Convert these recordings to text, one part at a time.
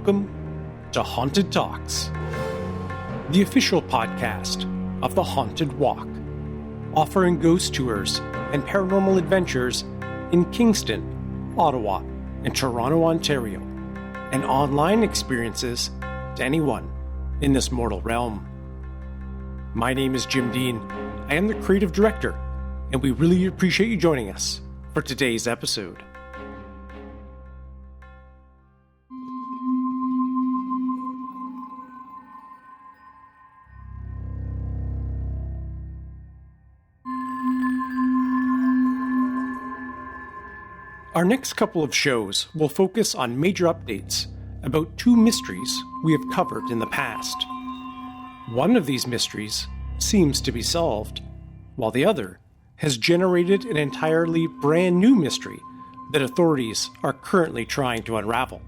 Welcome to Haunted Talks, the official podcast of the Haunted Walk, offering ghost tours and paranormal adventures in Kingston, Ottawa, and Toronto, Ontario, and online experiences to anyone in this mortal realm. My name is Jim Dean. I am the creative director, and we really appreciate you joining us for today's episode. Our next couple of shows will focus on major updates about two mysteries we have covered in the past. One of these mysteries seems to be solved, while the other has generated an entirely brand new mystery that authorities are currently trying to unravel.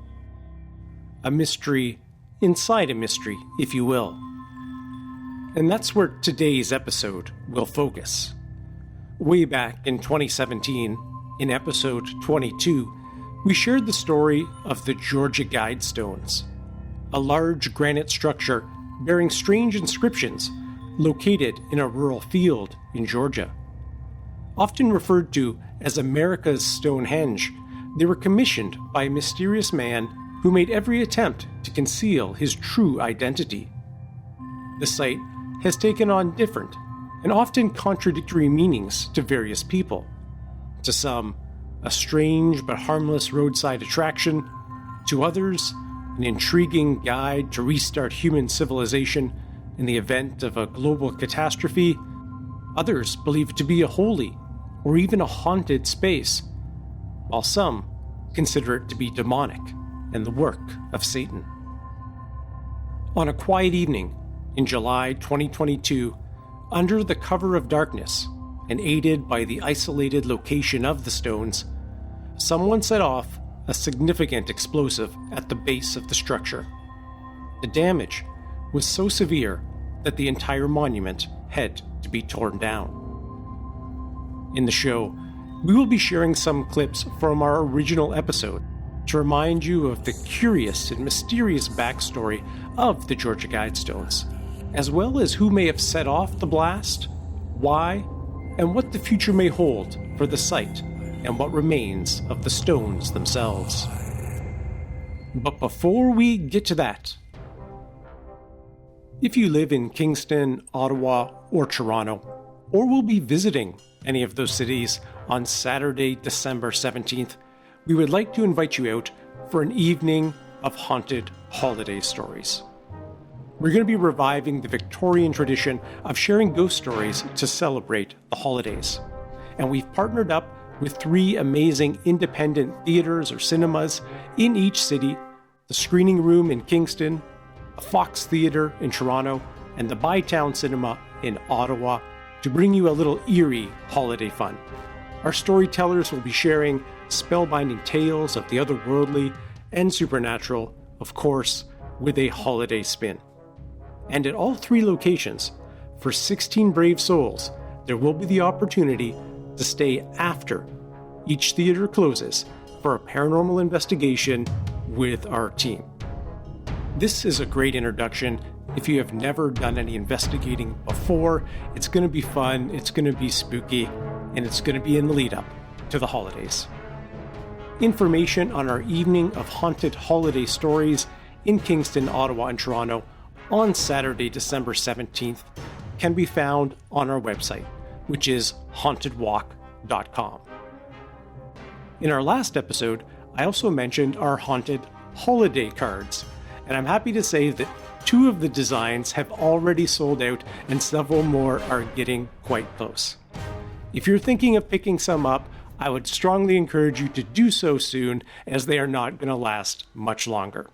A mystery inside a mystery, if you will. And that's where today's episode will focus. Way back in 2017, in episode 22, we shared the story of the Georgia Guidestones, a large granite structure bearing strange inscriptions located in a rural field in Georgia. Often referred to as America's Stonehenge, they were commissioned by a mysterious man who made every attempt to conceal his true identity. The site has taken on different and often contradictory meanings to various people. To some, a strange but harmless roadside attraction. To others, an intriguing guide to restart human civilization in the event of a global catastrophe. Others believe it to be a holy or even a haunted space, while some consider it to be demonic and the work of Satan. On a quiet evening in July 2022, under the cover of darkness, and aided by the isolated location of the stones, someone set off a significant explosive at the base of the structure. The damage was so severe that the entire monument had to be torn down. In the show, we will be sharing some clips from our original episode to remind you of the curious and mysterious backstory of the Georgia Guidestones, as well as who may have set off the blast, why, and what the future may hold for the site and what remains of the stones themselves. But before we get to that, if you live in Kingston, Ottawa, or Toronto, or will be visiting any of those cities on Saturday, December 17th, we would like to invite you out for an evening of haunted holiday stories. We're going to be reviving the Victorian tradition of sharing ghost stories to celebrate the holidays. And we've partnered up with 3 amazing independent theaters or cinemas in each city, the Screening Room in Kingston, the Fox Theatre in Toronto, and the Bytown Cinema in Ottawa to bring you a little eerie holiday fun. Our storytellers will be sharing spellbinding tales of the otherworldly and supernatural, of course, with a holiday spin. And at all 3 locations, for 16 brave souls, there will be the opportunity to stay after each theater closes for a paranormal investigation with our team. This is a great introduction. If you have never done any investigating before, it's going to be fun, it's going to be spooky, and it's going to be in the lead up to the holidays. Information on our evening of haunted holiday stories in Kingston, Ottawa, and Toronto on Saturday, December 17th, can be found on our website, which is hauntedwalk.com. In our last episode, I also mentioned our haunted holiday cards, and I'm happy to say that 2 of the designs have already sold out and several more are getting quite close. If you're thinking of picking some up, I would strongly encourage you to do so soon, as they are not going to last much longer.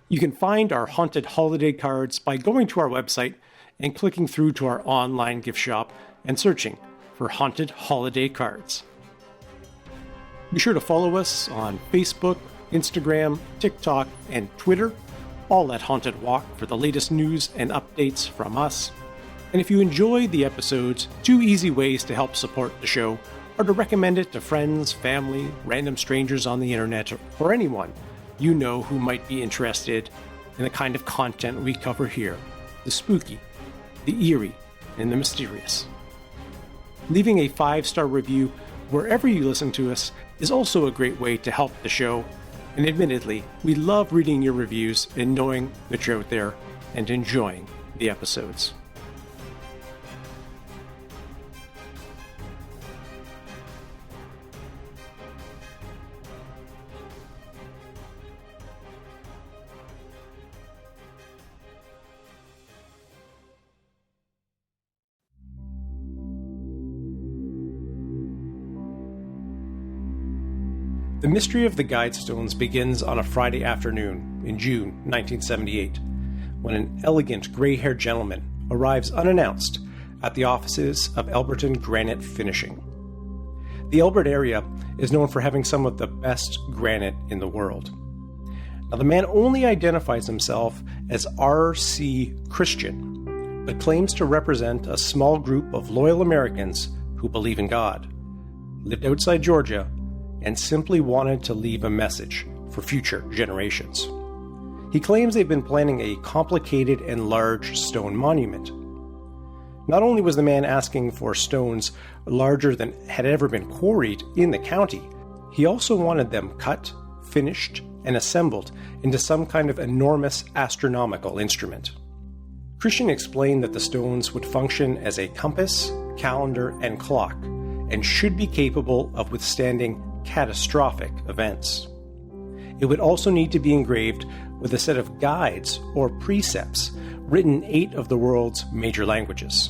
You can find our haunted holiday cards by going to our website and clicking through to our online gift shop and searching for Haunted Holiday Cards. Be sure to follow us on Facebook, Instagram, TikTok, and Twitter, all at Haunted Walk, for the latest news and updates from us. And if you enjoy the episodes, 2 easy ways to help support the show are to recommend it to friends, family, random strangers on the internet, or anyone you know who might be interested in the kind of content we cover here: the spooky, the eerie, and the mysterious. Leaving a 5-star review wherever you listen to us is also a great way to help the show, and admittedly, we love reading your reviews and knowing that you're out there and enjoying the episodes. The mystery of the Guidestones begins on a Friday afternoon in June 1978, when an elegant gray-haired gentleman arrives unannounced at the offices of Elberton Granite Finishing. The Elbert area is known for having some of the best granite in the world. Now, the man only identifies himself as R.C. Christian, but claims to represent a small group of loyal Americans who believe in God, lived outside Georgia, and simply wanted to leave a message for future generations. He claims they've been planning a complicated and large stone monument. Not only was the man asking for stones larger than had ever been quarried in the county, he also wanted them cut, finished, and assembled into some kind of enormous astronomical instrument. Christian explained that the stones would function as a compass, calendar, and clock, and should be capable of withstanding catastrophic events. It would also need to be engraved with a set of guides or precepts written in 8 of the world's major languages.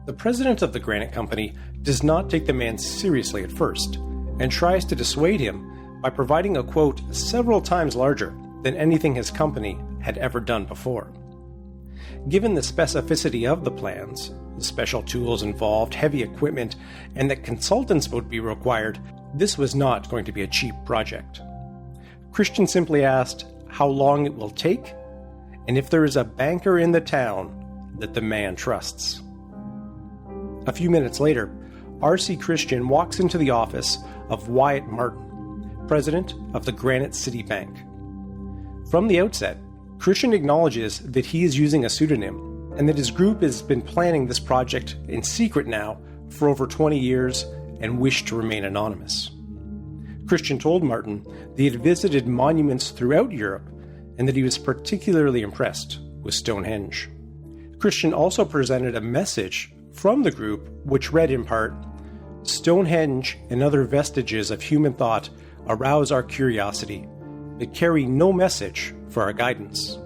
The president of the granite company does not take the man seriously at first and tries to dissuade him by providing a quote several times larger than anything his company had ever done before. Given the specificity of the plans, the special tools involved, heavy equipment, and that consultants would be required, this was not going to be a cheap project. Christian simply asked how long it will take, and if there is a banker in the town that the man trusts. A few minutes later, R.C. Christian walks into the office of Wyatt Martin, president of the Granite City Bank. From the outset, Christian acknowledges that he is using a pseudonym and that his group has been planning this project in secret now for over 20 years and wished to remain anonymous. Christian told Martin that he had visited monuments throughout Europe and that he was particularly impressed with Stonehenge. Christian also presented a message from the group which read in part, "Stonehenge and other vestiges of human thought arouse our curiosity, but carry no message for our guidance.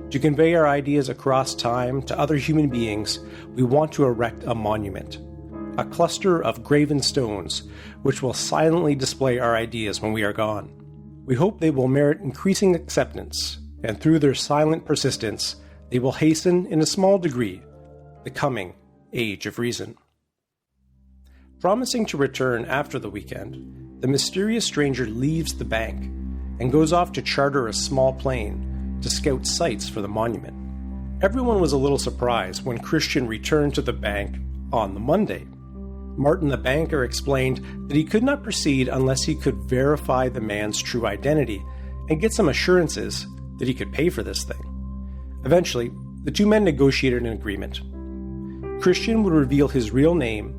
To convey our ideas across time to other human beings, we want to erect a monument, a cluster of graven stones which will silently display our ideas when we are gone. We hope they will merit increasing acceptance, and through their silent persistence, they will hasten in a small degree the coming Age of Reason." Promising to return after the weekend, the mysterious stranger leaves the bank and goes off to charter a small plane to scout sites for the monument. Everyone was a little surprised when Christian returned to the bank on the Monday. Martin the banker explained that he could not proceed unless he could verify the man's true identity and get some assurances that he could pay for this thing. Eventually, the two men negotiated an agreement. Christian would reveal his real name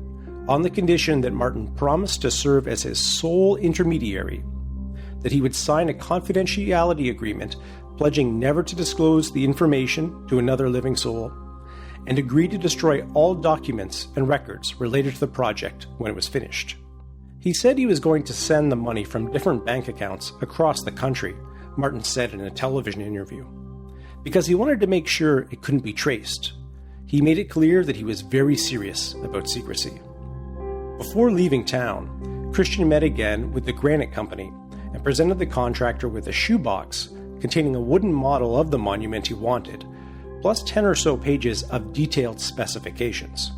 on the condition that Martin promised to serve as his sole intermediary, that he would sign a confidentiality agreement pledging never to disclose the information to another living soul, and agree to destroy all documents and records related to the project when it was finished. He said he was going to send the money from different bank accounts across the country, Martin said in a television interview, because he wanted to make sure it couldn't be traced. He made it clear that he was very serious about secrecy. Before leaving town, Christian met again with the granite company and presented the contractor with a shoebox containing a wooden model of the monument he wanted, plus 10 or so pages of detailed specifications.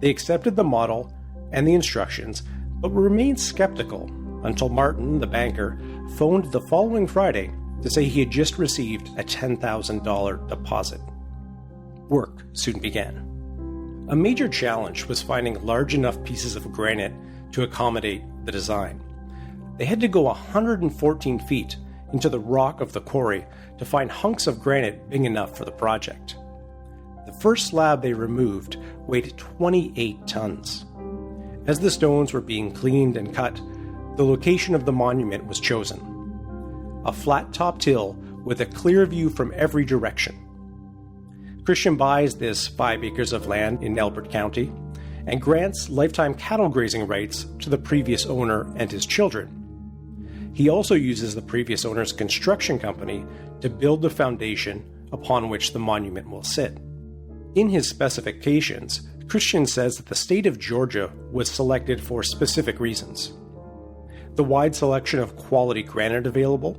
They accepted the model and the instructions, but remained skeptical until Martin, the banker, phoned the following Friday to say he had just received a $10,000 deposit. Work soon began. A major challenge was finding large enough pieces of granite to accommodate the design. They had to go 114 feet into the rock of the quarry to find hunks of granite big enough for the project. The first slab they removed weighed 28 tons. As the stones were being cleaned and cut, the location of the monument was chosen. A flat-topped hill with a clear view from every direction. Christian buys this 5 acres of land in Elbert County and grants lifetime cattle grazing rights to the previous owner and his children. He also uses the previous owner's construction company to build the foundation upon which the monument will sit. In his specifications, Christian says that the state of Georgia was selected for specific reasons. The wide selection of quality granite available,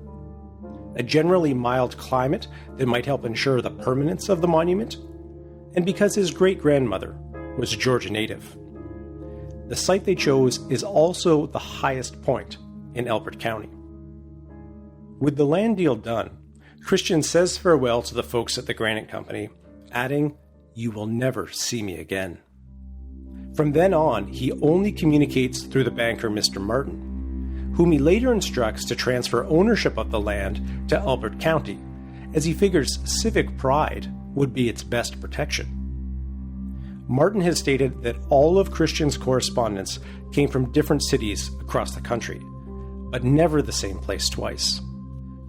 a generally mild climate that might help ensure the permanence of the monument, and because his great-grandmother was a Georgia native. The site they chose is also the highest point in Elbert County. With the land deal done, Christian says farewell to the folks at the granite company, adding, "You will never see me again." From then on, he only communicates through the banker Mr. Martin, whom he later instructs to transfer ownership of the land to Elbert County, as he figures civic pride would be its best protection. Martin has stated that all of Christian's correspondence came from different cities across the country, but never the same place twice.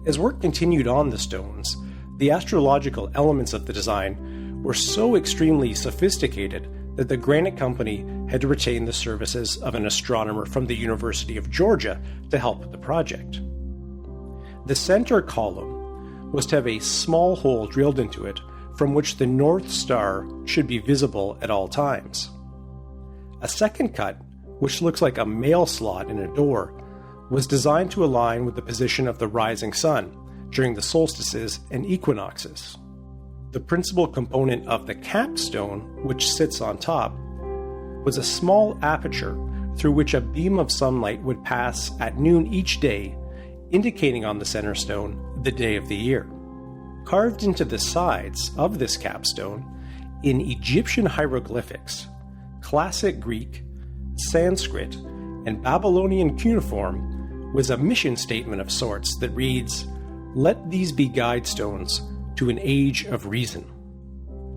As work continued on the stones, the astrological elements of the design were so extremely sophisticated that the granite company had to retain the services of an astronomer from the University of Georgia to help with the project. The center column was to have a small hole drilled into it from which the North Star should be visible at all times. A second cut, which looks like a mail slot in a door, was designed to align with the position of the rising sun during the solstices and equinoxes. The principal component of the capstone, which sits on top, was a small aperture through which a beam of sunlight would pass at noon each day, indicating on the center stone the day of the year. Carved into the sides of this capstone, in Egyptian hieroglyphics, Classic Greek, Sanskrit, and Babylonian cuneiform, was a mission statement of sorts that reads, "Let these be guidestones to an age of reason."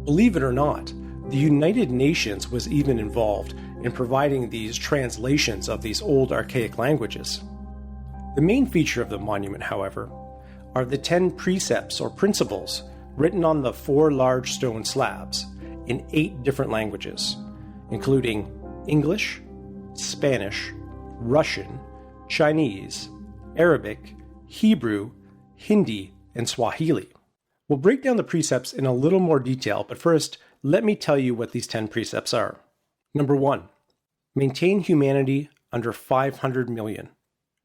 Believe it or not, the United Nations was even involved in providing these translations of these old archaic languages. The main feature of the monument, however, are the 10 precepts or principles written on the 4 large stone slabs in 8 different languages, including English, Spanish, Russian, Chinese, Arabic, Hebrew, Hindi, and Swahili. We'll break down the precepts in a little more detail, but first, let me tell you what these 10 precepts are. Number 1, maintain humanity under 500 million,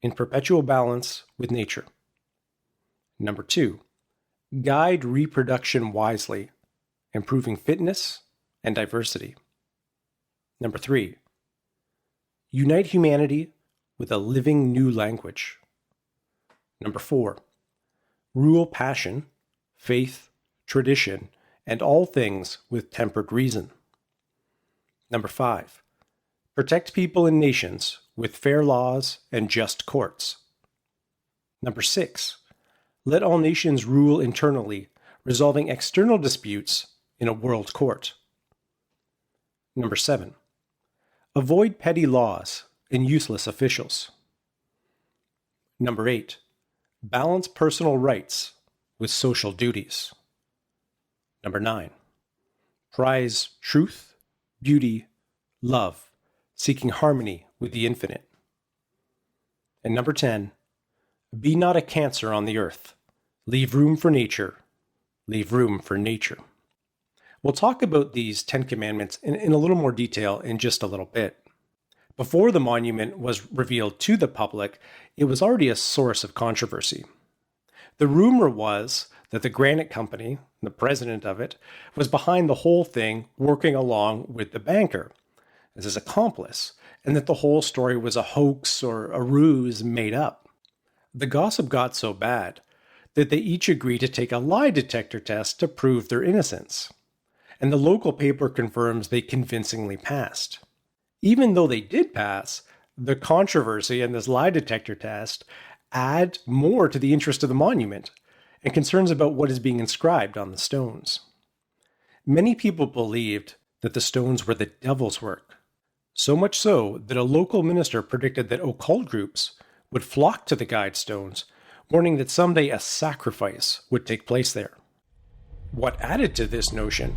in perpetual balance with nature. Number 2, guide reproduction wisely, improving fitness and diversity. Number 3, unite humanity with a living new language. Number 4, rule passion, faith, tradition, and all things with tempered reason. Number 5, protect people and nations with fair laws and just courts. Number 6, let all nations rule internally, resolving external disputes in a world court. Number 7, avoid petty laws and useless officials. Number 8, balance personal rights with social duties. Number 9, prize truth, beauty, love, seeking harmony with the infinite. And number 10, be not a cancer on the earth. Leave room for nature. Leave room for nature. We'll talk about these 10 commandments in a little more detail in just a little bit. Before the monument was revealed to the public, it was already a source of controversy. The rumor was that the granite company, the president of it, was behind the whole thing, working along with the banker as his accomplice, and that the whole story was a hoax or a ruse made up. The gossip got so bad that they each agreed to take a lie detector test to prove their innocence, and the local paper confirms they convincingly passed. Even though they did pass, the controversy and this lie detector test add more to the interest of the monument and concerns about what is being inscribed on the stones. Many people believed that the stones were the devil's work, so much so that a local minister predicted that occult groups would flock to the Guidestones, warning that someday a sacrifice would take place there. What added to this notion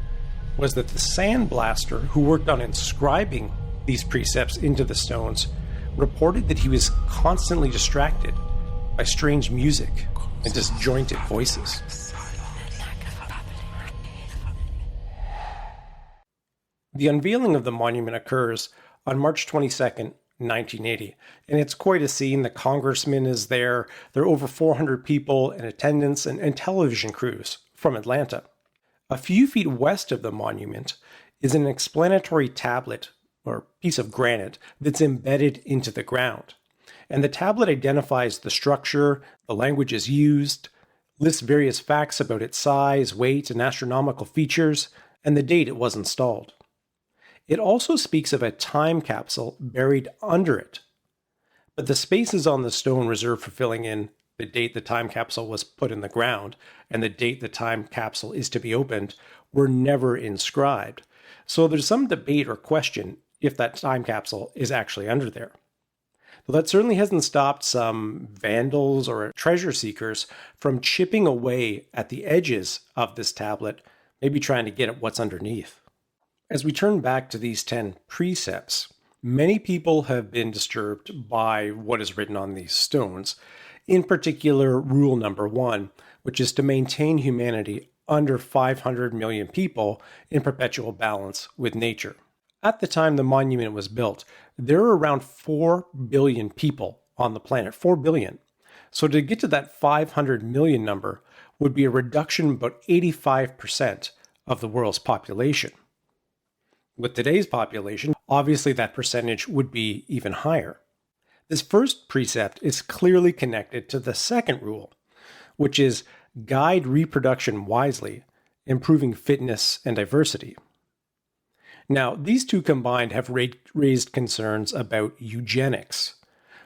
was that the sandblaster who worked on inscribing these precepts into the stones reported that he was constantly distracted by strange music and disjointed voices. The unveiling of the monument occurs on March 22nd, 1980, and it's quite a scene. The congressman is there. There are over 400 people in attendance and television crews from Atlanta. A few feet west of the monument is an explanatory tablet or piece of granite that's embedded into the ground. And the tablet identifies the structure, the languages used, lists various facts about its size, weight, and astronomical features, and the date it was installed. It also speaks of a time capsule buried under it, but the spaces on the stone reserved for filling in the date the time capsule was put in the ground and the date the time capsule is to be opened were never inscribed. So there's some debate or question if that time capsule is actually under there. But that certainly hasn't stopped some vandals or treasure seekers from chipping away at the edges of this tablet, maybe trying to get at what's underneath. As we turn back to these 10 precepts, many people have been disturbed by what is written on these stones, in particular rule number 1, which is to maintain humanity under 500 million people in perpetual balance with nature. At the time the monument was built, there were around 4 billion people on the planet, 4 billion. So to get to that 500 million number would be a reduction of about 85% of the world's population. With today's population, obviously that percentage would be even higher. This first precept is clearly connected to the second rule, which is guide reproduction wisely, improving fitness and diversity. Now, these two combined have raised concerns about eugenics,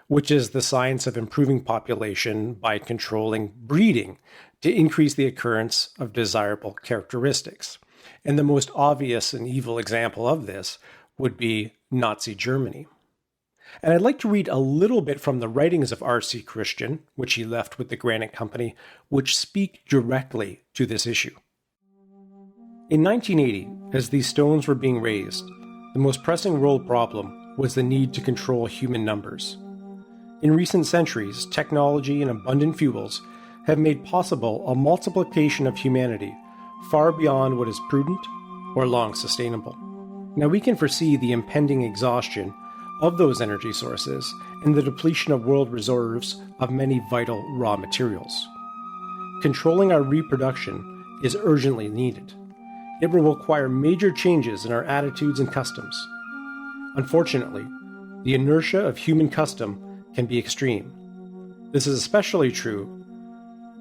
which is the science of improving population by controlling breeding to increase the occurrence of desirable characteristics. And the most obvious and evil example of this would be Nazi Germany. And I'd like to read a little bit from the writings of R.C. Christian, which he left with the Granite Company, which speak directly to this issue. In 1980, as these stones were being raised, the most pressing world problem was the need to control human numbers. In recent centuries, technology and abundant fuels have made possible a multiplication of humanity far beyond what is prudent or long sustainable. Now we can foresee the impending exhaustion of those energy sources and the depletion of world reserves of many vital raw materials. Controlling our reproduction is urgently needed. It will require major changes in our attitudes and customs. Unfortunately, the inertia of human custom can be extreme. This is especially true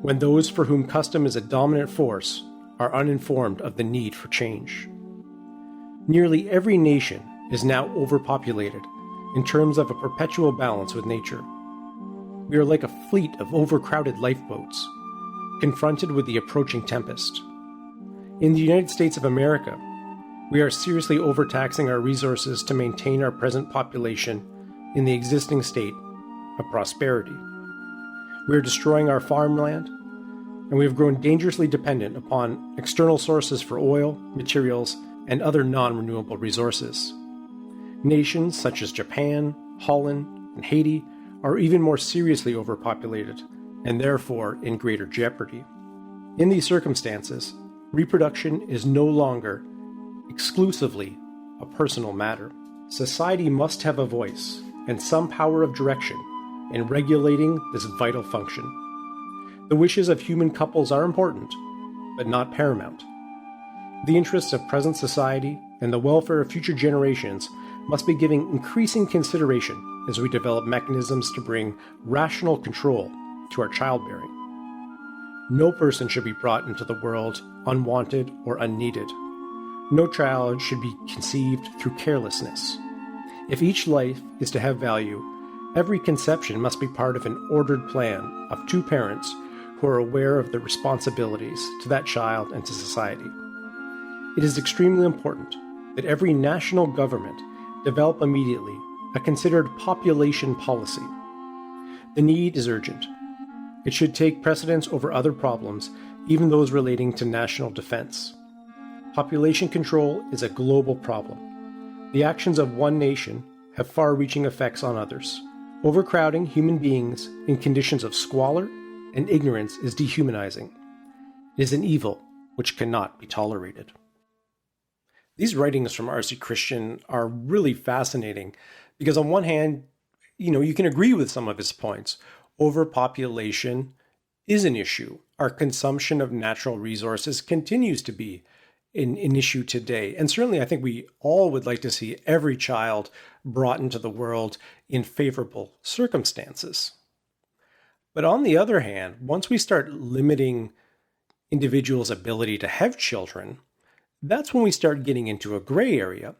when those for whom custom is a dominant force are uninformed of the need for change. Nearly every nation is now overpopulated in terms of a perpetual balance with nature. We are like a fleet of overcrowded lifeboats, confronted with the approaching tempest. In the United States of America, we are seriously overtaxing our resources to maintain our present population in the existing state of prosperity. We are destroying our farmland, and we have grown dangerously dependent upon external sources for oil, materials, and other non-renewable resources. Nations such as Japan, Holland, and Haiti are even more seriously overpopulated, and therefore in greater jeopardy. In these circumstances, reproduction is no longer exclusively a personal matter. Society must have a voice and some power of direction in regulating this vital function. The wishes of human couples are important, but not paramount. The interests of present society and the welfare of future generations must be given increasing consideration as we develop mechanisms to bring rational control to our childbearing. No person should be brought into the world unwanted or unneeded. No child should be conceived through carelessness. If each life is to have value, every conception must be part of an ordered plan of two parents who are aware of their responsibilities to that child and to society. It is extremely important that every national government develop immediately a considered population policy. The need is urgent. It should take precedence over other problems, even those relating to national defense. Population control is a global problem. The actions of one nation have far-reaching effects on others. Overcrowding human beings in conditions of squalor and ignorance is dehumanizing. It is an evil which cannot be tolerated. These writings from R.C. Christian are really fascinating because on one hand, you can agree with some of his points. Overpopulation is an issue. Our consumption of natural resources continues to be an issue today. And certainly I think we all would like to see every child brought into the world in favorable circumstances. But on the other hand, once we start limiting individuals' ability to have children, that's when we start getting into a gray area.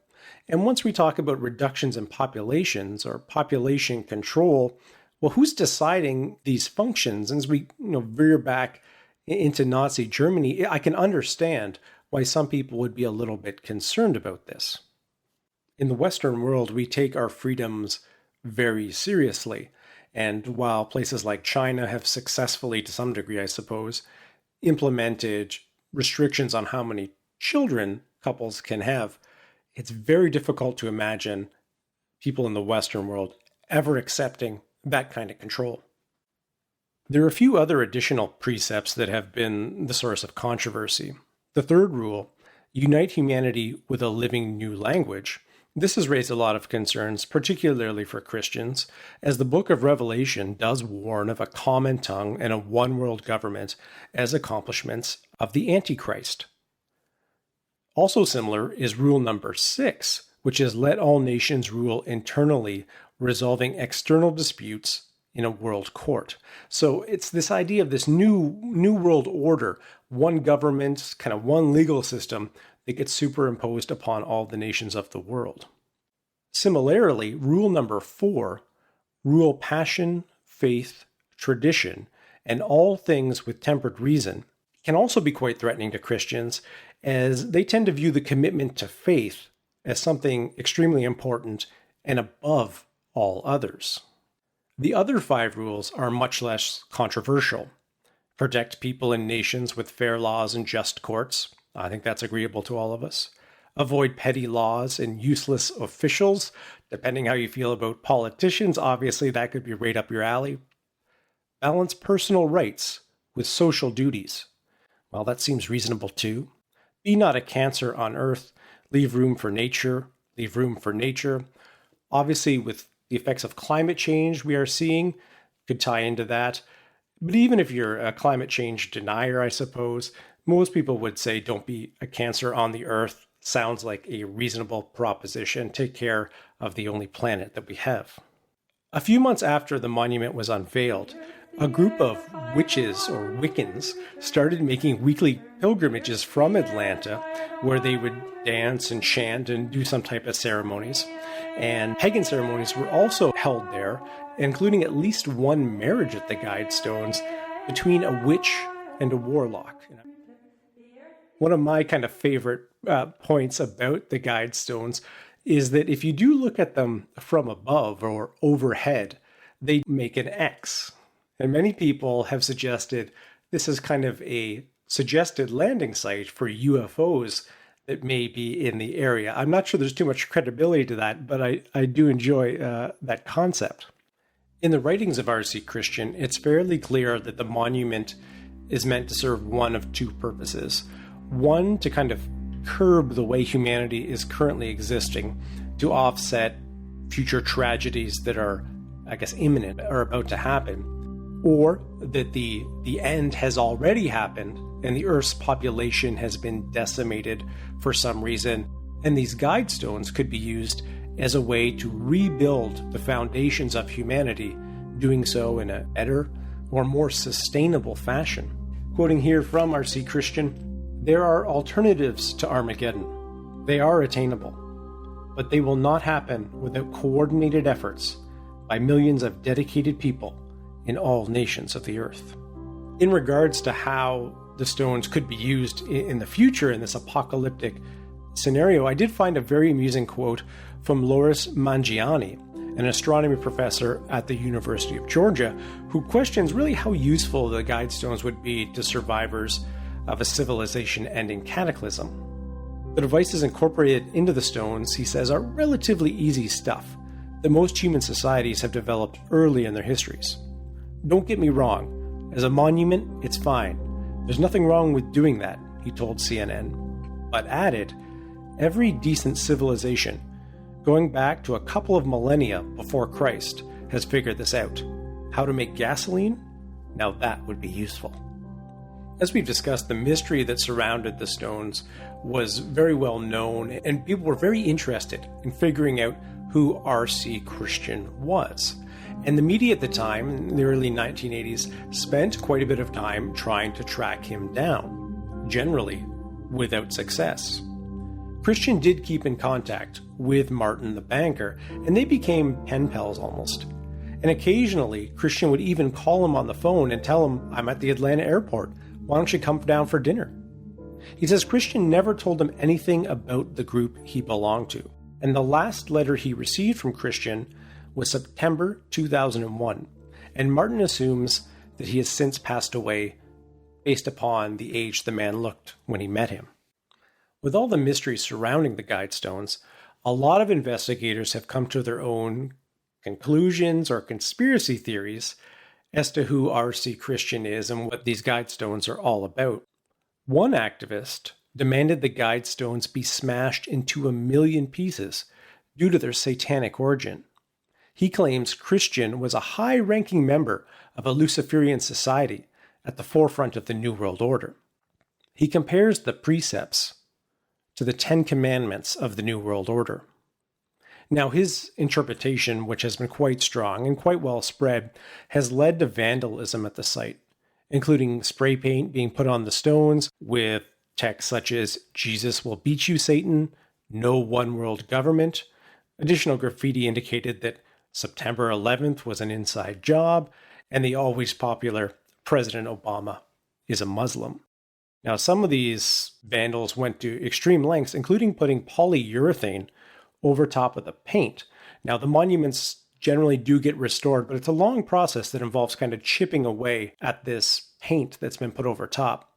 And once we talk about reductions in populations or population control, well, who's deciding these functions? And as we veer back into Nazi Germany, I can understand why some people would be a little bit concerned about this. In the Western world, we take our freedoms very seriously. And while places like China have successfully, to some degree, I suppose, implemented restrictions on how many children couples can have, it's very difficult to imagine people in the Western world ever accepting that kind of control. There are a few other additional precepts that have been the source of controversy. The third rule, unite humanity with a living new language. This has raised a lot of concerns, particularly for Christians, as the book of Revelation does warn of a common tongue and a one-world government as accomplishments of the Antichrist. Also similar is rule number 6, which is let all nations rule internally, resolving external disputes in a world court. So it's this idea of this new world order, one government, kind of one legal system that gets superimposed upon all the nations of the world. Similarly, rule number 4, rule passion, faith, tradition, and all things with tempered reason, can also be quite threatening to Christians, as they tend to view the commitment to faith as something extremely important and above all others. The other 5 rules are much less controversial. Protect people and nations with fair laws and just courts. I think that's agreeable to all of us. Avoid petty laws and useless officials. Depending how you feel about politicians, obviously that could be right up your alley. Balance personal rights with social duties. Well, that seems reasonable too. Be not a cancer on earth. Leave room for nature. Leave room for nature. Obviously, with the effects of climate change we are seeing, could tie into that. But even if you're a climate change denier, I suppose, most people would say don't be a cancer on the earth. Sounds like a reasonable proposition. Take care of the only planet that we have. A few months after the monument was unveiled, a group of witches or Wiccans started making weekly pilgrimages from Atlanta where they would dance and chant and do some type of ceremonies. And pagan ceremonies were also held there, including at least one marriage at the Guidestones between a witch and a warlock. One of my kind of favorite points about the Guidestones is that if you do look at them from above or overhead, they make an X. And many people have suggested this is kind of a suggested landing site for UFOs that may be in the area. I'm not sure there's too much credibility to that, but I do enjoy that concept. In the writings of R.C. Christian, it's fairly clear that the monument is meant to serve one of two purposes. One, to kind of curb the way humanity is currently existing, to offset future tragedies that are, I guess, imminent or about to happen. Or that the end has already happened and the Earth's population has been decimated for some reason, and these Guidestones could be used as a way to rebuild the foundations of humanity, doing so in a better or more sustainable fashion. Quoting here from R.C. Christian, "There are alternatives to Armageddon. They are attainable. but they will not happen without coordinated efforts by millions of dedicated people in all nations of the earth. In regards to how the stones could be used in the future in this apocalyptic scenario, I did find a very amusing quote from Loris Mangiani, an astronomy professor at the University of Georgia, who questions really how useful the Guidestones would be to survivors of a civilization-ending cataclysm. The devices incorporated into the stones, he says, are relatively easy stuff that most human societies have developed early in their histories. Don't get me wrong, as a monument, it's fine. There's nothing wrong with doing that, he told CNN, but added, every decent civilization, going back to a couple of millennia before Christ, has figured this out. How to make gasoline? Now that would be useful. As we've discussed, the mystery that surrounded the stones was very well known, and people were very interested in figuring out who R.C. Christian was. And the media at the time, in the early 1980s, spent quite a bit of time trying to track him down, generally without success. Christian did keep in contact with Martin the banker, and they became pen pals almost. And occasionally, Christian would even call him on the phone and tell him, I'm at the Atlanta airport. Why don't you come down for dinner? He says Christian never told him anything about the group he belonged to. And the last letter he received from Christian was September 2001. And Martin assumes that he has since passed away based upon the age the man looked when he met him. With all the mystery surrounding the Guidestones, a lot of investigators have come to their own conclusions or conspiracy theories as to who R.C. Christian is and what these Guidestones are all about. One activist demanded the Guidestones be smashed into 1 million pieces due to their satanic origin. He claims Christian was a high-ranking member of a Luciferian society at the forefront of the New World Order. He compares the precepts to the 10 Commandments of the New World Order. Now, his interpretation, which has been quite strong and quite well spread, has led to vandalism at the site, including spray paint being put on the stones with texts such as, Jesus will beat you, Satan, no one world government. Additional graffiti indicated that September 11th was an inside job, and the always popular President Obama is a Muslim. Now, some of these vandals went to extreme lengths, including putting polyurethane over top of the paint. Now, the monuments generally do get restored, but it's a long process that involves kind of chipping away at this paint that's been put over top.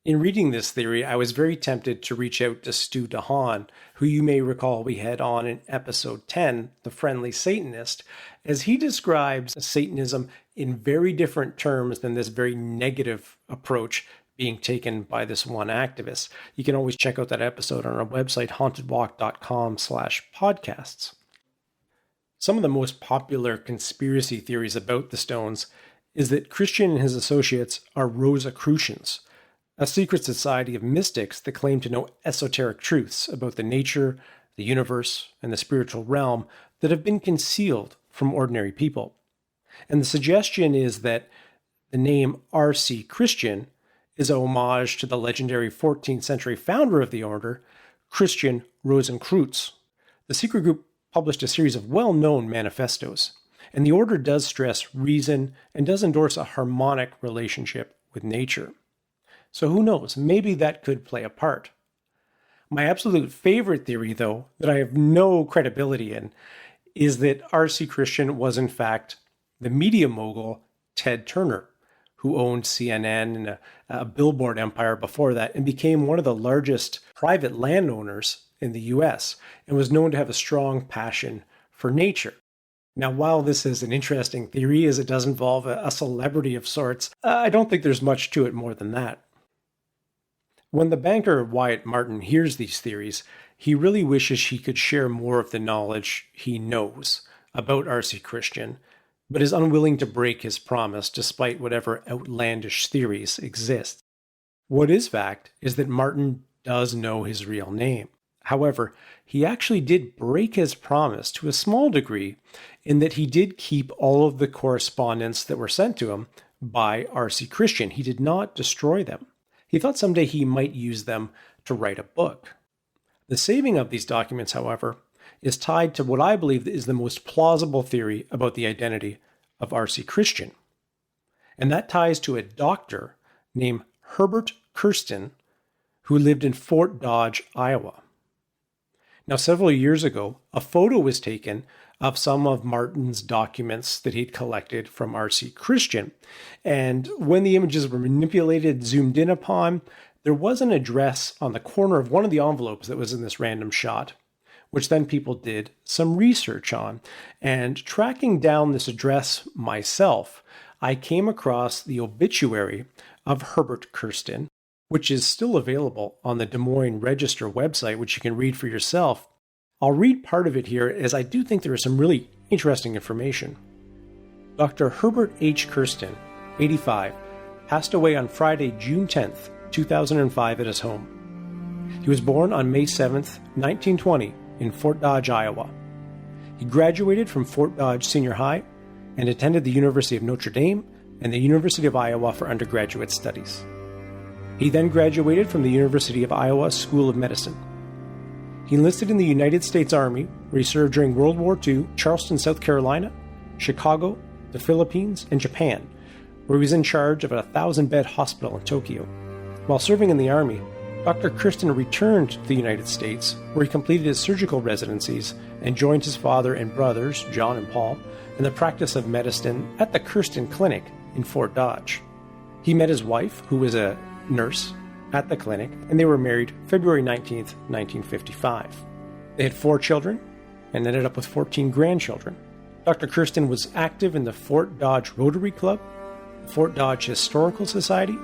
In reading this theory, I was very tempted to reach out to Stu DeHaan, who you may recall we had on in episode 10, The Friendly Satanist, as he describes Satanism in very different terms than this very negative approach being taken by this one activist. You can always check out that episode on our website, hauntedwalk.com/podcasts. Some of the most popular conspiracy theories about the stones is that Christian and his associates are Rosicrucians, a secret society of mystics that claim to know esoteric truths about the nature, the universe, and the spiritual realm that have been concealed from ordinary people. And the suggestion is that the name R.C. Christian is a homage to the legendary 14th century founder of the order, Christian Rosenkreutz. The secret group published a series of well-known manifestos, and the order does stress reason and does endorse a harmonic relationship with nature. So who knows, maybe that could play a part. My absolute favorite theory, though, that I have no credibility in, is that R.C. Christian was in fact the media mogul Ted Turner, who owned CNN and a billboard empire before that and became one of the largest private landowners in the U.S. and was known to have a strong passion for nature. Now, while this is an interesting theory as it does involve a celebrity of sorts, I don't think there's much to it more than that. When the banker Wyatt Martin hears these theories, he really wishes he could share more of the knowledge he knows about R.C. Christian, but is unwilling to break his promise despite whatever outlandish theories exist. What is fact is that Martin does know his real name. However, he actually did break his promise to a small degree in that he did keep all of the correspondence that were sent to him by R.C. Christian. He did not destroy them. He thought someday he might use them to write a book. The saving of these documents, however, is tied to what I believe is the most plausible theory about the identity of R.C. Christian. And that ties to a doctor named Herbert Kirsten, who lived in Fort Dodge, Iowa. Now, several years ago, a photo was taken of some of Martin's documents that he'd collected from R.C. Christian. And when the images were manipulated, zoomed in upon, there was an address on the corner of one of the envelopes that was in this random shot, which then people did some research on. And tracking down this address myself, I came across the obituary of Herbert Kirsten, which is still available on the Des Moines Register website, which you can read for yourself. I'll read part of it here, as I do think there is some really interesting information. Dr. Herbert H. Kirsten, 85, passed away on Friday, June 10th, 2005 at his home. He was born on May 7th, 1920 in Fort Dodge, Iowa. He graduated from Fort Dodge Senior High and attended the University of Notre Dame and the University of Iowa for undergraduate studies. He then graduated from the University of Iowa School of Medicine. He enlisted in the United States Army, where he served during World War II, Charleston, South Carolina, Chicago, the Philippines, and Japan, where he was in charge of a 1,000-bed hospital in Tokyo. While serving in the Army, Dr. Kirsten returned to the United States, where he completed his surgical residencies and joined his father and brothers, John and Paul, in the practice of medicine at the Kirsten Clinic in Fort Dodge. He met his wife, who was a nurse, at the clinic, and they were married February 19th, 1955. They had 4 children and ended up with 14 grandchildren. Dr. Kirsten was active in the Fort Dodge Rotary Club, the Fort Dodge Historical Society,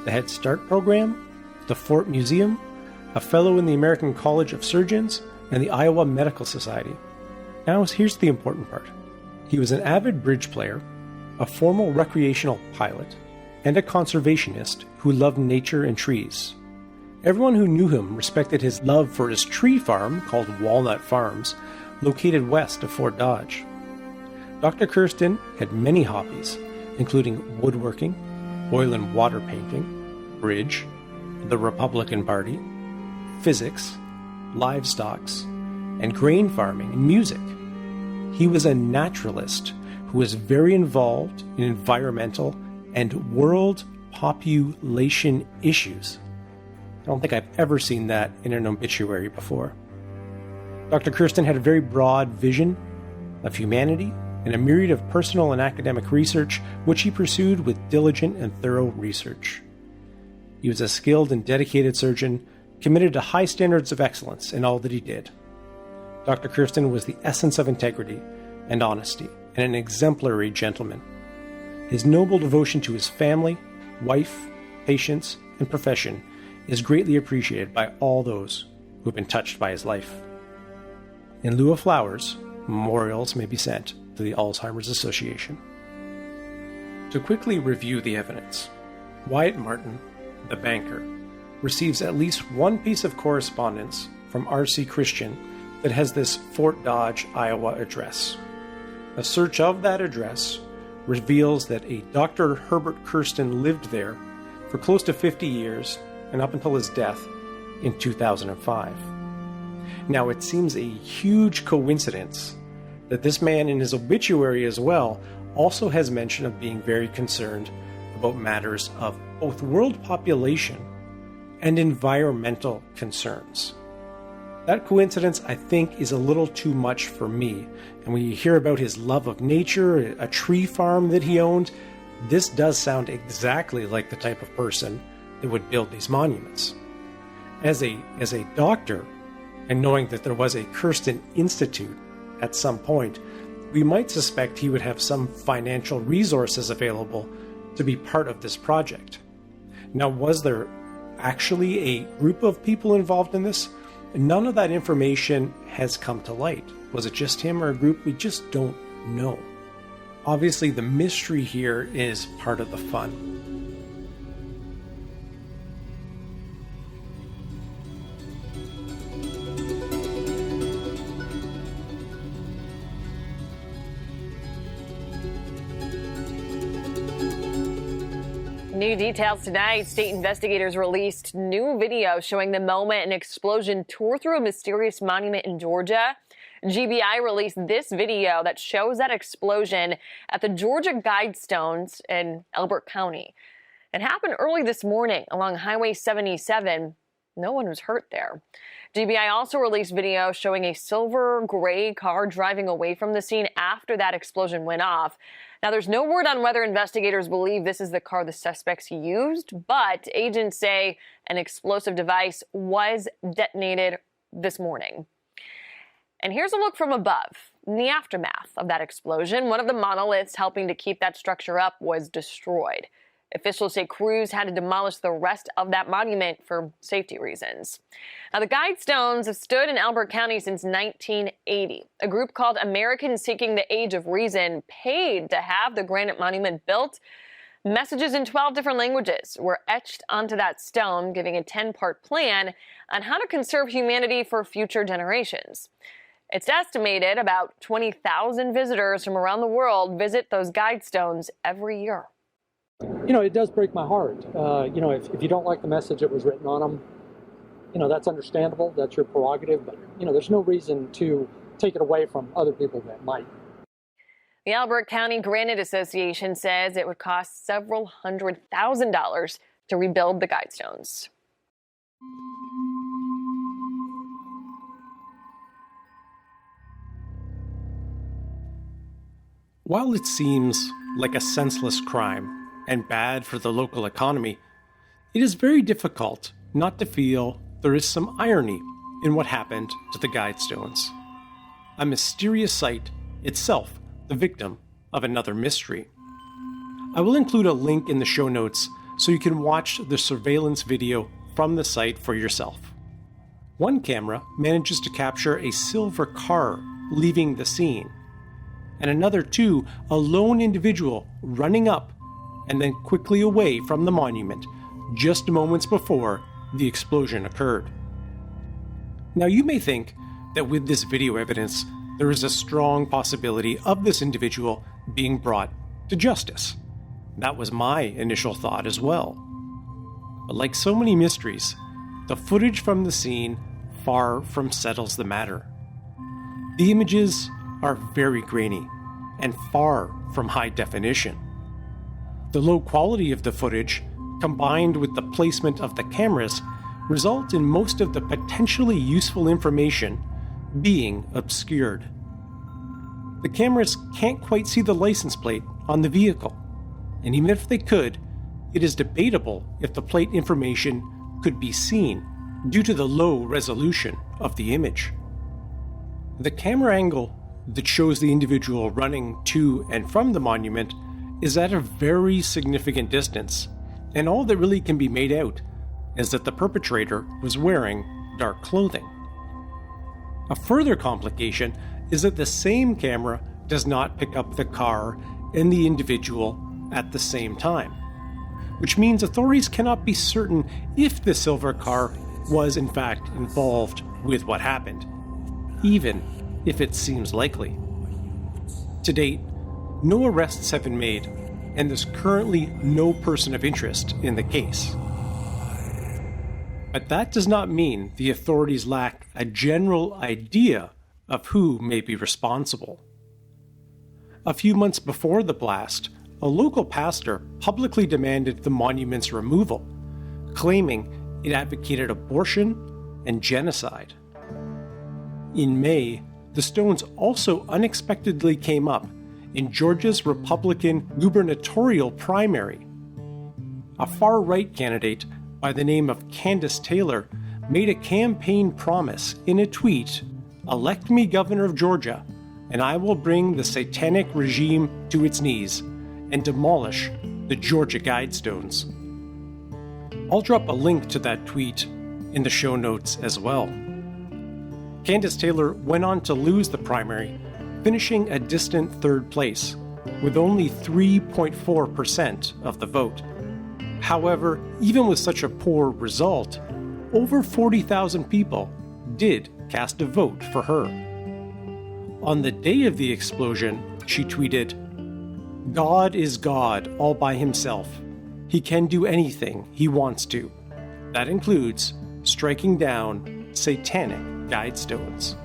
the Head Start program, the Fort Museum, a fellow in the American College of Surgeons, and the Iowa Medical Society. Now, here's the important part. He was an avid bridge player, a formal recreational pilot, and a conservationist who loved nature and trees. Everyone who knew him respected his love for his tree farm, called Walnut Farms, located west of Fort Dodge. Dr. Kirsten had many hobbies, including woodworking, oil and water painting, bridge, the Republican Party, physics, livestock, and grain farming and music. He was a naturalist who was very involved in environmental and world population issues. I don't think I've ever seen that in an obituary before. Dr. Kirsten had a very broad vision of humanity and a myriad of personal and academic research, which he pursued with diligent and thorough research. He was a skilled and dedicated surgeon, committed to high standards of excellence in all that he did. Dr. Kirsten was the essence of integrity and honesty, and an exemplary gentleman. His noble devotion to his family, wife, patients, and profession is greatly appreciated by all those who have been touched by his life. In lieu of flowers, memorials may be sent to the Alzheimer's Association. To quickly review the evidence, Wyatt Martin, the banker, receives at least one piece of correspondence from R.C. Christian that has this Fort Dodge, Iowa address. A search of that address reveals that a Dr. Herbert Kirsten lived there for close to 50 years and up until his death in 2005. Now, it seems a huge coincidence that this man in his obituary as well also has mention of being very concerned about matters of both world population and environmental concerns. That coincidence, I think, is a little too much for me. And when you hear about his love of nature, a tree farm that he owned, this does sound exactly like the type of person that would build these monuments. As a doctor, and knowing that there was a Kirsten Institute at some point, we might suspect he would have some financial resources available to be part of this project. Now, was there actually a group of people involved in this? None of that information has come to light. Was it just him or a group? We just don't know. Obviously, the mystery here is part of the fun. New details tonight. State investigators released new video showing the moment an explosion tore through a mysterious monument in Georgia. GBI released this video that shows that explosion at the Georgia Guidestones in Elbert County. It happened early this morning along Highway 77. No one was hurt there. GBI also released video showing a silver gray car driving away from the scene after that explosion went off. Now, there's no word on whether investigators believe this is the car the suspects used, but agents say an explosive device was detonated this morning. And here's a look from above. In the aftermath of that explosion, one of the monoliths helping to keep that structure up was destroyed. Officials say crews had to demolish the rest of that monument for safety reasons. Now, the Guidestones have stood in Elbert County since 1980. A group called Americans Seeking the Age of Reason paid to have the granite monument built. Messages in 12 different languages were etched onto that stone, giving a 10-part plan on how to conserve humanity for future generations. It's estimated about 20,000 visitors from around the world visit those Guidestones every year. You know, it does break my heart. If you don't like the message that was written on them, that's understandable. That's your prerogative. But, there's no reason to take it away from other people that might. The Elbert County Granite Association says it would cost several $100,000 to rebuild the Guidestones. While it seems like a senseless crime and bad for the local economy, it is very difficult not to feel there is some irony in what happened to the Guidestones. A mysterious site, itself the victim of another mystery. I will include a link in the show notes so you can watch the surveillance video from the site for yourself. One camera manages to capture a silver car leaving the scene, and another two, a lone individual running up and then quickly away from the monument just moments before the explosion occurred. Now, you may think that with this video evidence, there is a strong possibility of this individual being brought to justice. That was my initial thought as well. But like so many mysteries, the footage from the scene far from settles the matter. The images are very grainy and far from high definition. The low quality of the footage, combined with the placement of the cameras, result in most of the potentially useful information being obscured. The cameras can't quite see the license plate on the vehicle, and even if they could, it is debatable if the plate information could be seen due to the low resolution of the image. The camera angle that shows the individual running to and from the monument is at a very significant distance, and all that really can be made out is that the perpetrator was wearing dark clothing. A further complication is that the same camera does not pick up the car and the individual at the same time, which means authorities cannot be certain if the silver car was in fact involved with what happened, even if it seems likely. To date, no arrests have been made, and there's currently no person of interest in the case. But that does not mean the authorities lack a general idea of who may be responsible. A few months before the blast, a local pastor publicly demanded the monument's removal, claiming it advocated abortion and genocide. In May, the stones also unexpectedly came up in Georgia's Republican gubernatorial primary. A far-right candidate by the name of Kandiss Taylor made a campaign promise in a tweet, "Elect me governor of Georgia, and I will bring the satanic regime to its knees and demolish the Georgia Guidestones." I'll drop a link to that tweet in the show notes as well. Kandiss Taylor went on to lose the primary, finishing a distant third place, with only 3.4% of the vote. However, even with such a poor result, over 40,000 people did cast a vote for her. On the day of the explosion, she tweeted, "God is God all by himself. he can do anything he wants to. That includes striking down satanic Guidestones.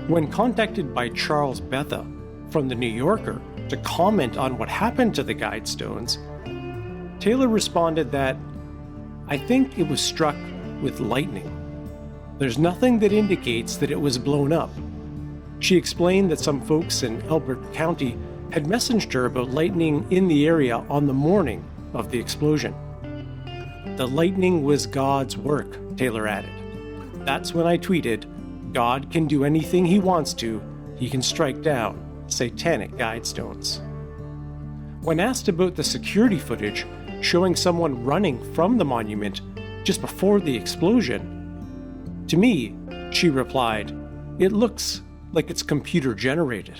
When contacted by Charles Betha from the New Yorker to comment on what happened to the Guidestones, Taylor responded that, "I think it was struck with lightning. There's nothing that indicates that it was blown up." She explained that some folks in Elbert County had messaged her about lightning in the area on the morning of the explosion. "The lightning was God's work," Taylor added. "That's when I tweeted, 'God can do anything he wants to. He can strike down satanic Guidestones.'" When asked about the security footage showing someone running from the monument just before the explosion, "To me," she replied, "it looks like it's computer generated."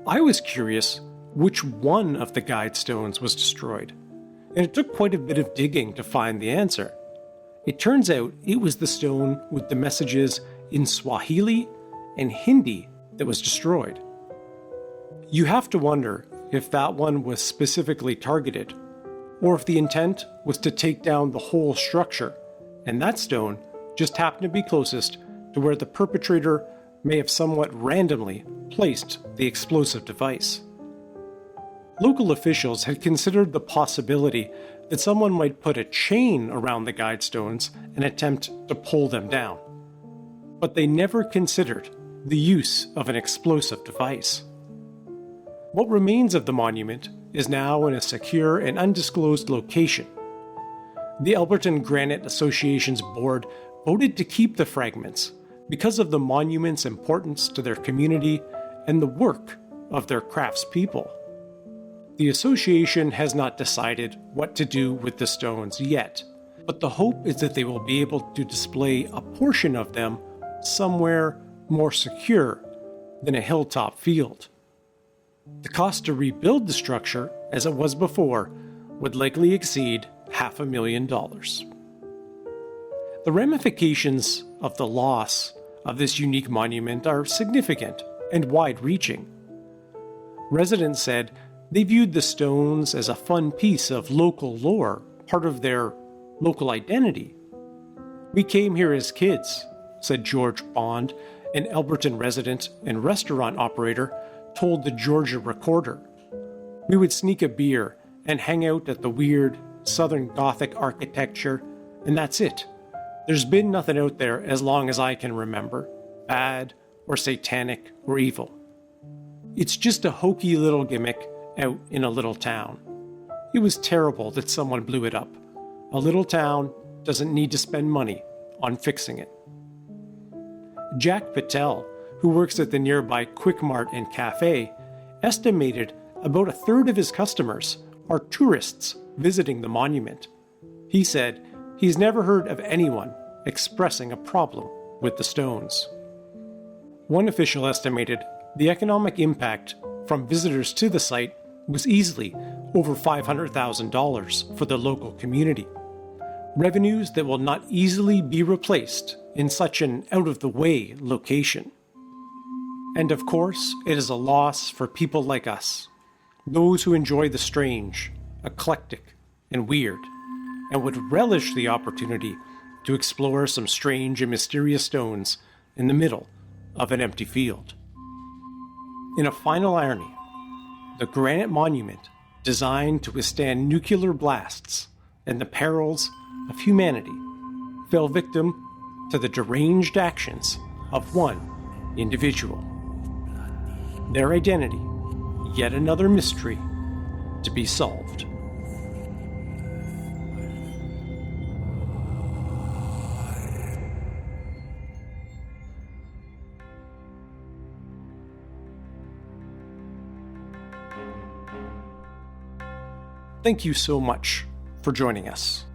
I was curious which one of the Guidestones was destroyed, and it took quite a bit of digging to find the answer. It turns out it was the stone with the messages in Swahili and Hindi that was destroyed. You have to wonder if that one was specifically targeted, or if the intent was to take down the whole structure, and that stone just happened to be closest to where the perpetrator may have somewhat randomly placed the explosive device. Local officials had considered the possibility that someone might put a chain around the Guidestones and attempt to pull them down, but they never considered the use of an explosive device. What remains of the monument is now in a secure and undisclosed location. The Alberton Granite Association's board voted to keep the fragments because of the monument's importance to their community and the work of their craftspeople. The association has not decided what to do with the stones yet, but the hope is that they will be able to display a portion of them somewhere more secure than a hilltop field. The cost to rebuild the structure, as it was before, would likely exceed $500,000. The ramifications of the loss of this unique monument are significant and wide-reaching. Residents said they viewed the stones as a fun piece of local lore, part of their local identity. "We came here as kids," said George Bond, an Alberton resident and restaurant operator, told the Georgia Recorder. "We would sneak a beer and hang out at the weird Southern Gothic architecture, and that's it. There's been nothing out there as long as I can remember, bad or satanic or evil. It's just a hokey little gimmick out in a little town. It was terrible that someone blew it up. A little town doesn't need to spend money on fixing it." Jack Patel, who works at the nearby Quick Mart and Cafe, estimated about a third of his customers are tourists visiting the monument. He said he's never heard of anyone expressing a problem with the stones. One official estimated the economic impact from visitors to the site was easily over $500,000 for the local community. Revenues that will not easily be replaced in such an out-of-the-way location. And of course, it is a loss for people like us, those who enjoy the strange, eclectic, and weird, and would relish the opportunity to explore some strange and mysterious stones in the middle of an empty field. In a final irony, the granite monument, designed to withstand nuclear blasts and the perils of humanity, fell victim to the deranged actions of one individual. Their identity, yet another mystery to be solved. Thank you so much for joining us.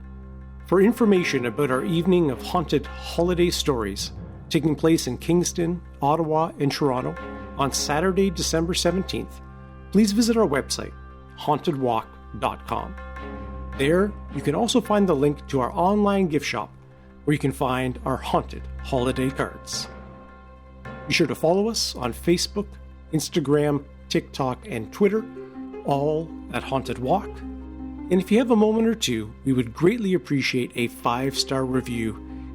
For information about our evening of haunted holiday stories taking place in Kingston, Ottawa, and Toronto on Saturday, December 17th, please visit our website, hauntedwalk.com. There, you can also find the link to our online gift shop where you can find our haunted holiday cards. Be sure to follow us on Facebook, Instagram, TikTok, and Twitter, all at Haunted Walk. And if you have a moment or two, we would greatly appreciate a 5-star review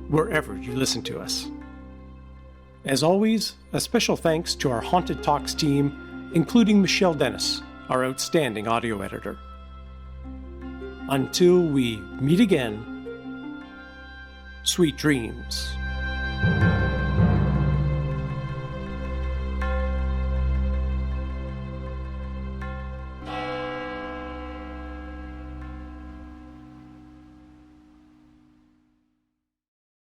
wherever you listen to us. As always, a special thanks to our Haunted Talks team, including Michelle Dennis, our outstanding audio editor. Until we meet again, sweet dreams.